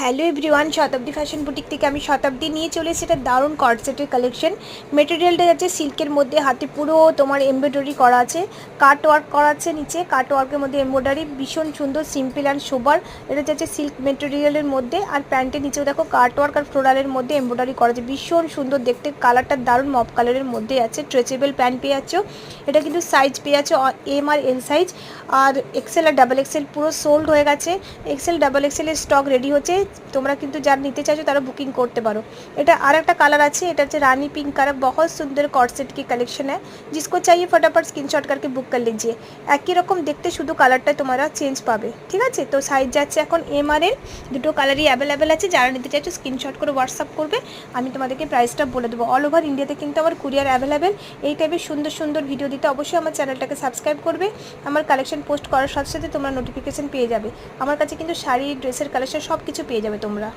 Hello everyone, শতাব্দী fashion boutique থেকে আমি শতাব্দী নিয়ে চলে এসেছি একটা দারুণ কর্ডসেটের কালেকশন। মেটেরিয়ালটা যাচ্ছে সিল্কের মধ্যে, হাতে পুরো তোমার এমব্রয়ডারি করা আছে, কাট ওয়ার্ক করা আছে, নিচে কাট ওয়ার্কের মধ্যে এমব্রয়ডারি, ভীষণ সুন্দর, সিম্পল অ্যান্ড সোবার। এটা যাচ্ছে সিল্ক মেটেরিয়ালের মধ্যে, আর প্যান্টের নিচেও দেখো কাট ওয়ার্ক আর ফ্লোরালের মধ্যে এমব্রয়ডারি করা আছে, ভীষণ সুন্দর দেখতে। কালারটা দারুণ মপ কালারের মধ্যে আছে। স্ট্রেচেবল প্যান্ট পেয়ে যাচ্ছ। এটা কিন্তু সাইজ পেয়ে যাচ্ছ এম আর এল সাইজ, আর এক্সেল আর ডাবল এক্সেল পুরো সোল্ড হয়ে গেছে। এক্সেল ডাবল এক্সেলের স্টক রেডি হচ্ছে, তোমরা কিন্তু যারা নিতে চাইছো তারা বুকিং করতে পারো। এটা আর একটা কালার আছে, এটা হচ্ছে রাनी पिंक कलर, बहुत सुंदर कॉर्ड सेट की कलेक्शन है। जिसको चाहिए फटाफट स्क्रीनशॉट करके बुक कर लीजिए। একই রকম দেখতে, শুধু কালারটা তোমরা চেঞ্জ পাবে, ঠিক আছে? তো সাইজ যাচ্ছে এখন এম আর এল, দুটো কালারই অ্যাভেলেবেল আছে। যারা নিতে চাইছো স্ক্রিনশট করে হোয়াটসঅ্যাপ করবে, আমি তোমাদেরকে প্রাইসটা বলে দেবো। অল ওভার ইন্ডিয়াতে কিন্তু আমার কুরিয়ার অ্যাভেলেবেল। এই টাইপের সুন্দর সুন্দর ভিডিও দিতে অবশ্যই আমার চ্যানেলটাকে সাবস্ক্রাইব করবে। আমার কালেকশন পোস্ট করার সাথে সাথে তোমরা নোটিফিকেশন পেয়ে যাবে। আমার কাছে কিন্তু শাড়ি, ড্রেসের কালেকশন সব কিছু পেয়ে যাবে তোমরা।